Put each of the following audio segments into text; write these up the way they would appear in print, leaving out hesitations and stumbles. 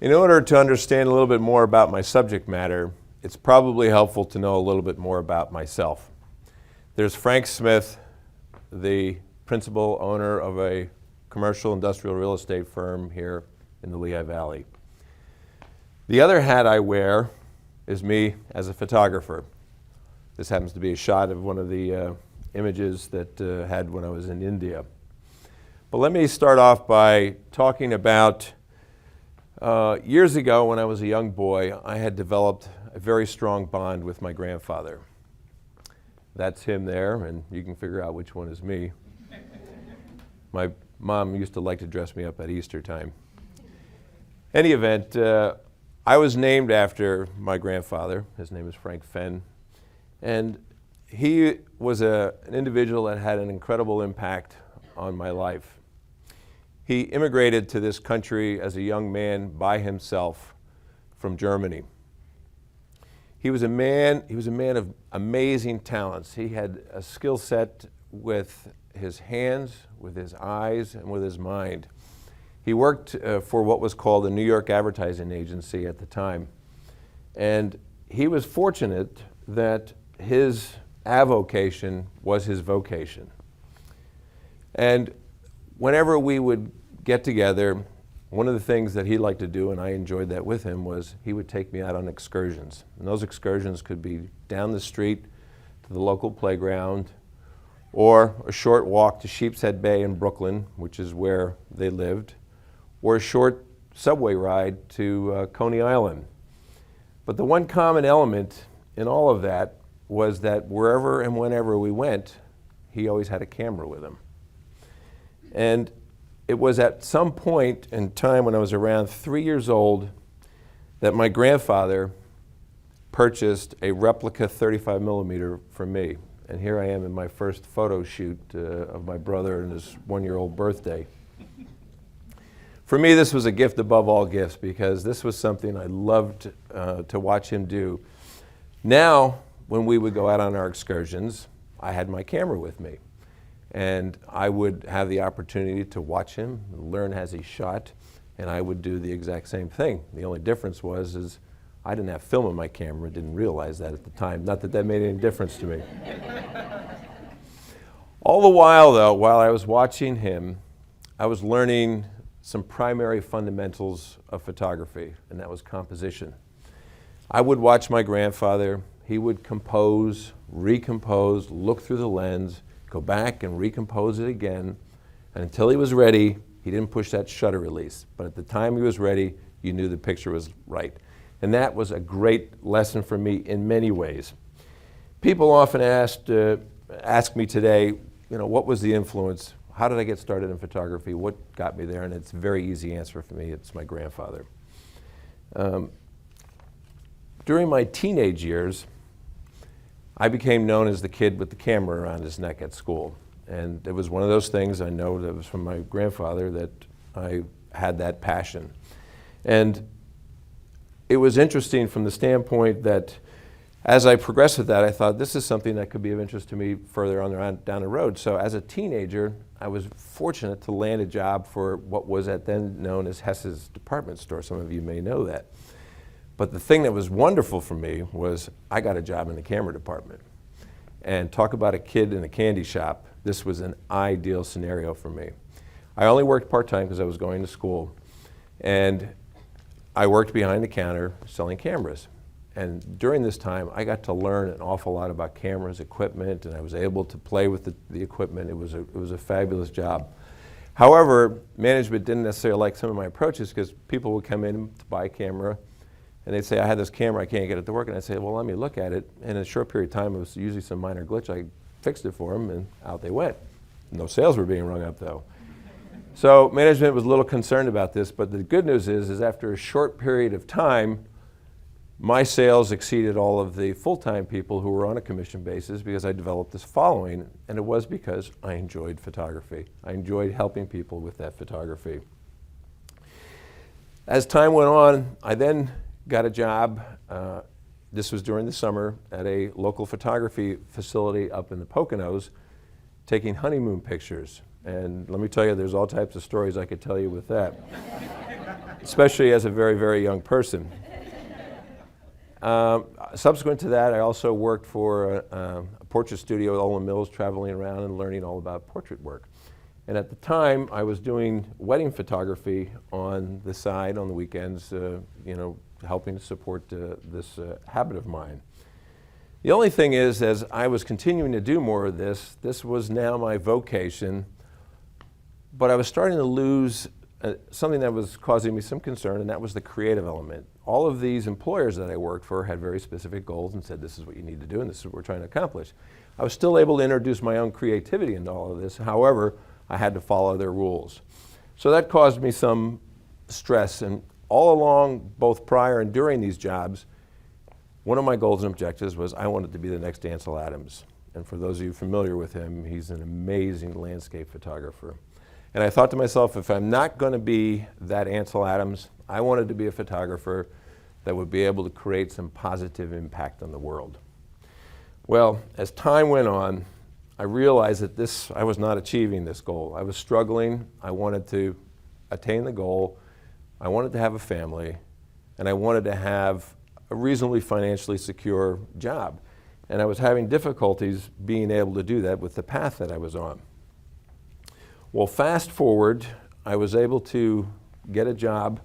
In order to understand a little bit more about my subject matter, it's probably helpful to know a little bit more about myself. There's Frank Smith, the principal owner of a commercial industrial real estate firm here in the Lehigh Valley. The other hat I wear is me as a photographer. This happens to be a shot of one of the images that I had when I was in India. But let me start off by talking about years ago when I was a young boy, I had developed a very strong bond with my grandfather. That's him there, and you can figure out which one is me. My mom used to like to dress me up at Easter time. Any event, I was named after my grandfather. His name is Frank Fenn. And he was an individual that had an incredible impact on my life. He immigrated to this country as a young man by himself from Germany. He was a man of amazing talents. He had a skill set with his hands, with his eyes, and with his mind. He worked for what was called the New York Advertising Agency at the time. And he was fortunate that his avocation was his vocation. And whenever we would get together, one of the things that he liked to do, and I enjoyed that with him, was he would take me out on excursions. And those excursions could be down the street to the local playground, or a short walk to Sheepshead Bay in Brooklyn, which is where they lived, or a short subway ride to Coney Island. But the one common element in all of that was that wherever and whenever we went, he always had a camera with him. And it was at some point in time when I was around 3 years old that my grandfather purchased a replica 35 millimeter for me. And here I am in my first photo shoot of my brother and his one-year-old birthday. For me, this was a gift above all gifts because this was something I loved to watch him do. Now, when we would go out on our excursions, I had my camera with me. And I would have the opportunity to watch him, learn as he shot, and I would do the exact same thing. The only difference is I didn't have film on my camera, didn't realize that at the time. Not that that made any difference to me. All the while, though, while I was watching him, I was learning some primary fundamentals of photography, and that was composition. I would watch my grandfather. He would compose, recompose, look through the lens, go back and recompose it again, and until he was ready, he didn't push that shutter release. But at the time he was ready, you knew the picture was right. And that was a great lesson for me in many ways. People often ask me today, what was the influence? How did I get started in photography? What got me there? And it's a very easy answer for me. It's my grandfather. During my teenage years, I became known as the kid with the camera around his neck at school. And it was one of those things I know that was from my grandfather that I had that passion. And it was interesting from the standpoint that as I progressed with that, I thought this is something that could be of interest to me further on down the road. So as a teenager, I was fortunate to land a job for what was at then known as Hess's department store. Some of you may know that. But the thing that was wonderful for me was I got a job in the camera department. And talk about a kid in a candy shop, this was an ideal scenario for me. I only worked part-time because I was going to school. And I worked behind the counter selling cameras. And during this time, I got to learn an awful lot about cameras, equipment, and I was able to play with the equipment. It was a fabulous job. However, management didn't necessarily like some of my approaches because people would come in to buy a camera, and they'd say, I had this camera, I can't get it to work. And I'd say, well, let me look at it. And in a short period of time, it was usually some minor glitch. I fixed it for them, and out they went. No sales were being rung up, though. So management was a little concerned about this, but the good news is after a short period of time, my sales exceeded all of the full-time people who were on a commission basis because I developed this following, and it was because I enjoyed photography. I enjoyed helping people with that photography. As time went on, I then got a job, this was during the summer, at a local photography facility up in the Poconos, taking honeymoon pictures. And let me tell you, there's all types of stories I could tell you with that. especially as a very, very young person. Subsequent to that, I also worked for a portrait studio at Olin Mills, traveling around and learning all about portrait work. And at the time, I was doing wedding photography on the side on the weekends, helping to support this habit of mine. The only thing is, as I was continuing to do more of this, this was now my vocation, but I was starting to lose something that was causing me some concern, and that was the creative element. All of these employers that I worked for had very specific goals and said, this is what you need to do and this is what we're trying to accomplish. I was still able to introduce my own creativity into all of this. However, I had to follow their rules. So that caused me some stress, and all along, both prior and during these jobs, one of my goals and objectives was I wanted to be the next Ansel Adams. And for those of you familiar with him, he's an amazing landscape photographer. And I thought to myself, if I'm not going to be that Ansel Adams, I wanted to be a photographer that would be able to create some positive impact on the world. Well, as time went on, I realized that I was not achieving this goal. I was struggling. I wanted to attain the goal. I wanted to have a family, and I wanted to have a reasonably financially secure job. And I was having difficulties being able to do that with the path that I was on. Well, fast forward, I was able to get a job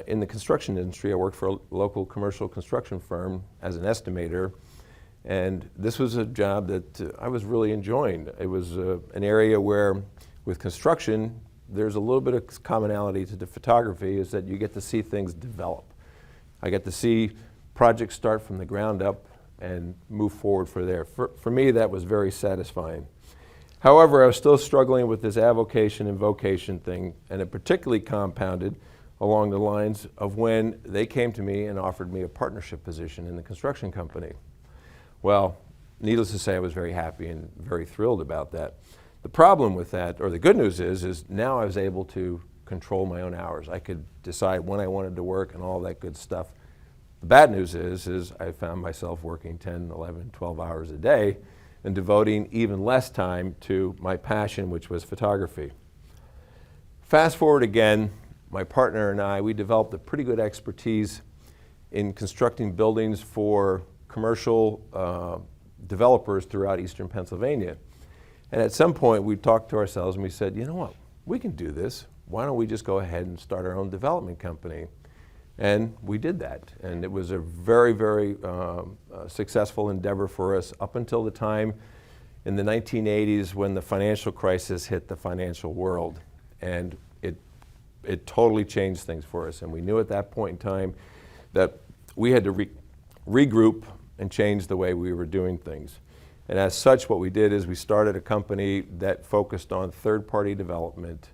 in the construction industry. I worked for a local commercial construction firm as an estimator, and this was a job that I was really enjoying. It was an area where, with construction, there's a little bit of commonality to the photography, is that you get to see things develop. I get to see projects start from the ground up and move forward from there. For me, that was very satisfying. However, I was still struggling with this avocation and vocation thing, and it particularly compounded along the lines of when they came to me and offered me a partnership position in the construction company. Well, needless to say, I was very happy and very thrilled about that. The problem with that, or the good news is now I was able to control my own hours. I could decide when I wanted to work and all that good stuff. The bad news is I found myself working 10, 11, 12 hours a day and devoting even less time to my passion, which was photography. Fast forward again, my partner and I, we developed a pretty good expertise in constructing buildings for commercial developers throughout eastern Pennsylvania. And at some point we talked to ourselves and we said, you know what, we can do this. Why don't we just go ahead and start our own development company? And we did that. And it was a very, very successful endeavor for us up until the time in the 1980s when the financial crisis hit the financial world. And it totally changed things for us. And we knew at that point in time that we had to regroup and change the way we were doing things. And as such, what we did is we started a company that focused on third-party development,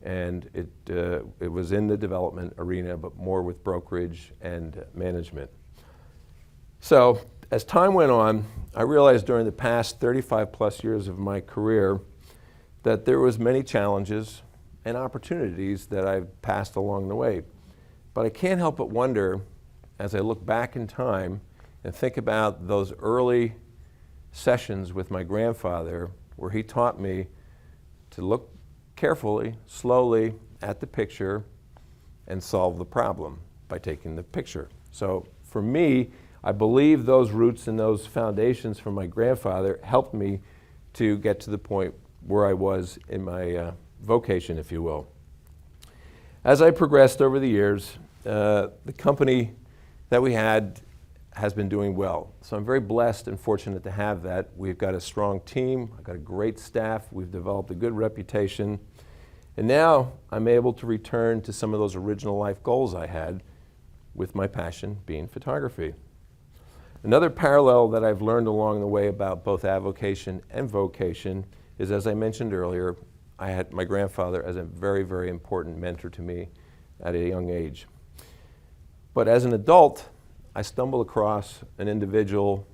and it was in the development arena, but more with brokerage and management. So as time went on, I realized during the past 35 plus years of my career that there was many challenges and opportunities that I've passed along the way. But I can't help but wonder, as I look back in time and think about those early sessions with my grandfather, where he taught me to look carefully, slowly at the picture and solve the problem by taking the picture. So for me, I believe those roots and those foundations from my grandfather helped me to get to the point where I was in my vocation, if you will. As I progressed over the years, the company that we had has been doing well. So I'm very blessed and fortunate to have that. We've got a strong team, I've got a great staff, we've developed a good reputation, and now I'm able to return to some of those original life goals I had with my passion being photography. Another parallel that I've learned along the way about both avocation and vocation is, as I mentioned earlier, I had my grandfather as a very, very important mentor to me at a young age. But as an adult, I stumbled across an individual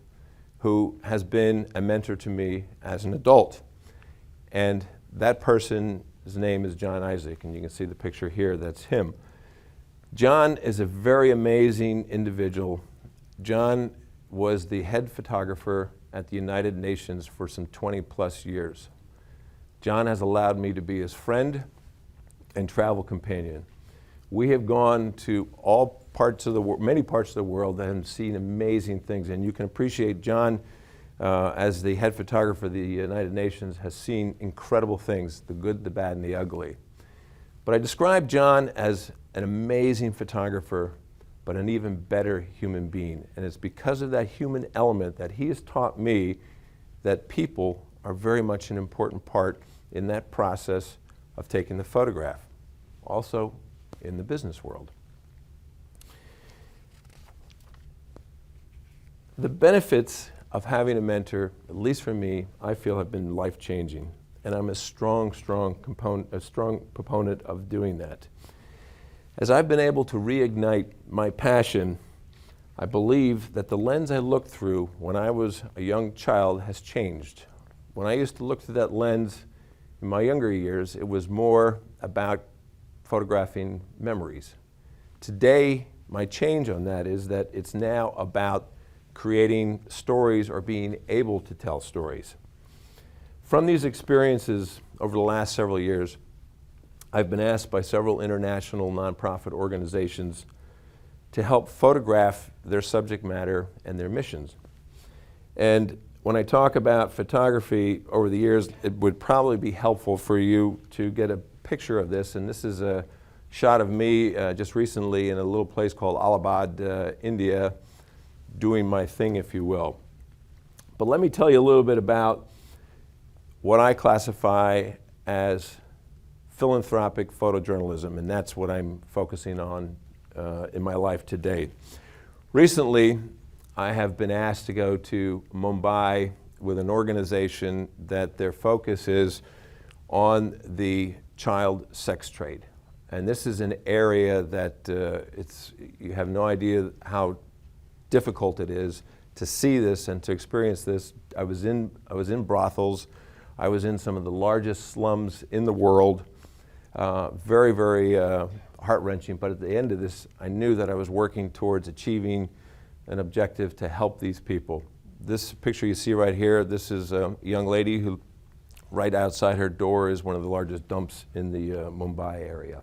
who has been a mentor to me as an adult. And that person's name is John Isaac, and you can see the picture here, that's him. John is a very amazing individual. John was the head photographer at the United Nations for some 20 plus years. John has allowed me to be his friend and travel companion. We have gone to all parts of the world, many parts of the world, and seen amazing things. And you can appreciate John, as the head photographer of the United Nations, has seen incredible things, the good, the bad, and the ugly. But I describe John as an amazing photographer, but an even better human being. And it's because of that human element that he has taught me that people are very much an important part in that process of taking the photograph, also in the business world. The benefits of having a mentor, at least for me, I feel have been life-changing. And I'm a strong proponent of doing that. As I've been able to reignite my passion, I believe that the lens I looked through when I was a young child has changed. When I used to look through that lens in my younger years, it was more about photographing memories. Today, my change on that is that it's now about creating stories or being able to tell stories. From these experiences over the last several years, I've been asked by several international nonprofit organizations to help photograph their subject matter and their missions. And when I talk about photography over the years, it would probably be helpful for you to get a picture of this. And this is a shot of me just recently in a little place called Allahabad, India, doing my thing, if you will. But let me tell you a little bit about what I classify as philanthropic photojournalism, and that's what I'm focusing on in my life today. Recently, I have been asked to go to Mumbai with an organization that their focus is on the child sex trade. And this is an area that you have no idea how difficult it is to see this and to experience this. I was in brothels. I was in some of the largest slums in the world. Very, very heart-wrenching, but at the end of this, I knew that I was working towards achieving an objective to help these people. This picture you see right here, this is a young lady who, right outside her door, is one of the largest dumps in the Mumbai area.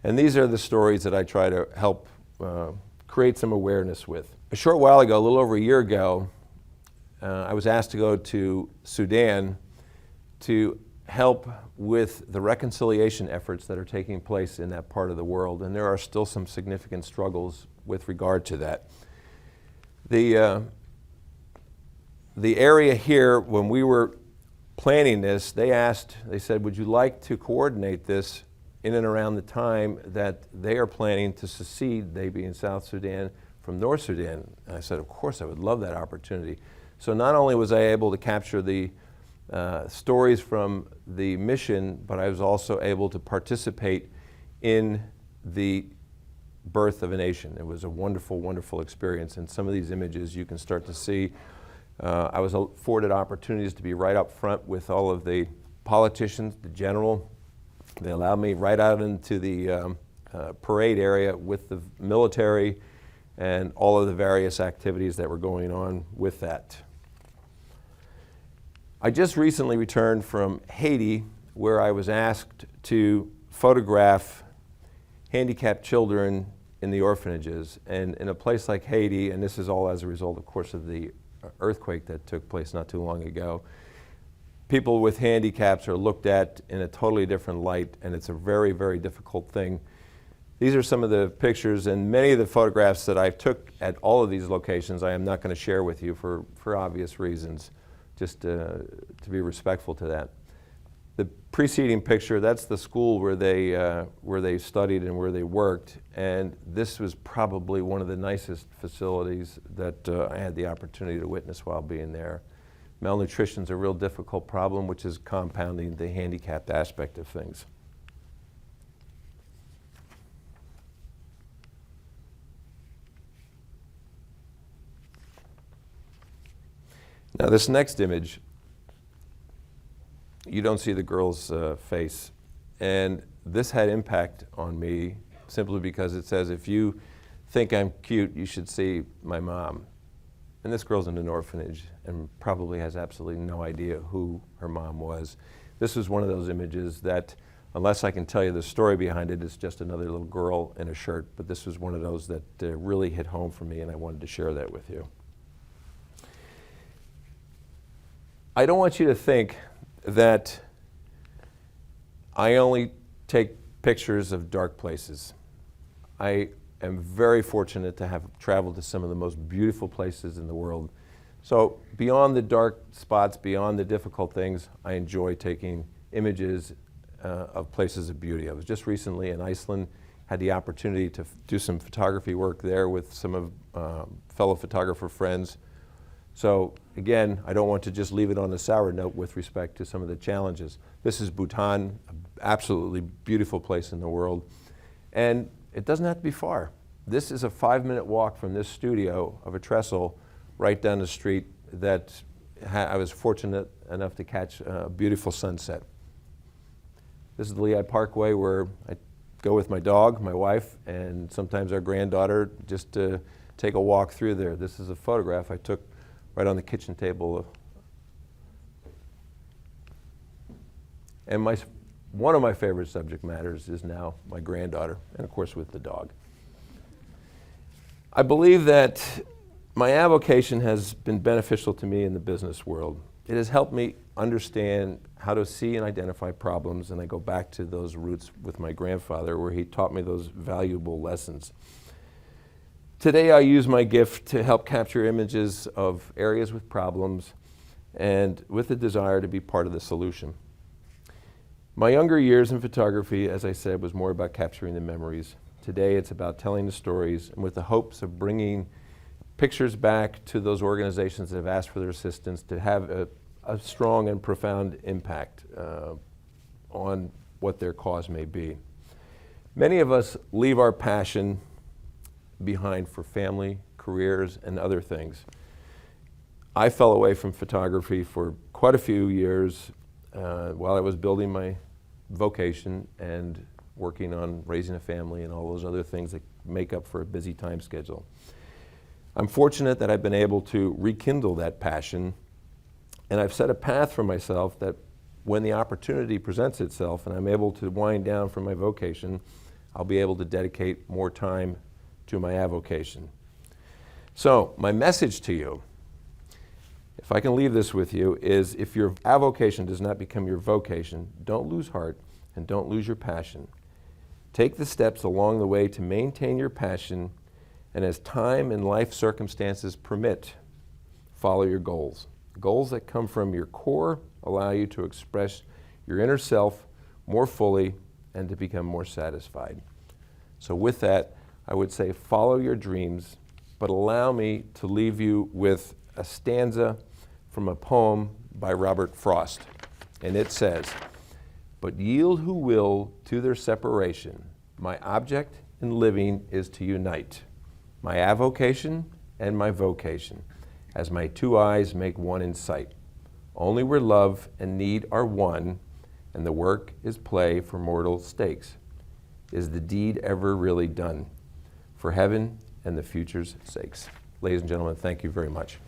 And these are the stories that I try to help create some awareness with. A short while ago, a little over a year ago, I was asked to go to Sudan to help with the reconciliation efforts that are taking place in that part of the world, and there are still some significant struggles with regard to that. The area here, when we were planning this, they said, would you like to coordinate this in and around the time that they are planning to secede, they being South Sudan, from North Sudan? And I said, of course, I would love that opportunity. So not only was I able to capture the stories from the mission, but I was also able to participate in the birth of a nation. It was a wonderful, wonderful experience. And some of these images you can start to see. I was afforded opportunities to be right up front with all of the politicians, the general. They allowed me right out into the parade area with the military and all of the various activities that were going on with that. I just recently returned from Haiti, where I was asked to photograph handicapped children in the orphanages. And in a place like Haiti, and this is all as a result, of course, of the earthquake that took place not too long ago, people with handicaps are looked at in a totally different light, and it's a very, very difficult thing. These are some of the pictures, and many of the photographs that I took at all of these locations I am not going to share with you for obvious reasons, just to be respectful to that. The preceding picture, that's the school where they studied and where they worked, and this was probably one of the nicest facilities that I had the opportunity to witness while being there. Malnutrition is a real difficult problem, which is compounding the handicapped aspect of things. Now this next image, you don't see the girl's face, and this had impact on me simply because it says, if you think I'm cute, you should see my mom. And this girl's in an orphanage and probably has absolutely no idea who her mom was. This was one of those images that unless I can tell you the story behind it, it's just another little girl in a shirt. But this was one of those that really hit home for me, and I wanted to share that with you. I don't want you to think that I only take pictures of dark places. I am very fortunate to have traveled to some of the most beautiful places in the world. So beyond the dark spots, beyond the difficult things, I enjoy taking images of places of beauty. I was just recently in Iceland, had the opportunity to do some photography work there with some of fellow photographer friends. So again, I don't want to just leave it on a sour note with respect to some of the challenges. This is Bhutan, an absolutely beautiful place in the world. And it doesn't have to be far. This is a 5-minute walk from this studio of a trestle right down the street that I was fortunate enough to catch a beautiful sunset. This is the Lehigh Parkway where I go with my dog, my wife, and sometimes our granddaughter just to take a walk through there. This is a photograph I took right on the kitchen table. And one of my favorite subject matters is now my granddaughter, and of course with the dog. I believe that my avocation has been beneficial to me in the business world. It has helped me understand how to see and identify problems, and I go back to those roots with my grandfather where he taught me those valuable lessons. Today I use my gift to help capture images of areas with problems and with the desire to be part of the solution. My younger years in photography, as I said, was more about capturing the memories. Today it's about telling the stories and with the hopes of bringing pictures back to those organizations that have asked for their assistance to have a strong and profound impact on what their cause may be. Many of us leave our passion behind for family, careers, and other things. I fell away from photography for quite a few years while I was building my vocation and working on raising a family and all those other things that make up for a busy time schedule. I'm fortunate that I've been able to rekindle that passion, and I've set a path for myself that when the opportunity presents itself and I'm able to wind down from my vocation, I'll be able to dedicate more time to my avocation. So my message to you, if I can leave this with you, is if your avocation does not become your vocation, don't lose heart and don't lose your passion. Take the steps along the way to maintain your passion, and as time and life circumstances permit, follow your goals. Goals that come from your core allow you to express your inner self more fully and to become more satisfied. So with that, I would say follow your dreams, but allow me to leave you with a stanza from a poem by Robert Frost. And it says, "But yield who will to their separation. My object in living is to unite my avocation and my vocation, as my two eyes make one in sight. Only where love and need are one, and the work is play for mortal stakes, is the deed ever really done, for heaven and the future's sakes." Ladies and gentlemen, thank you very much.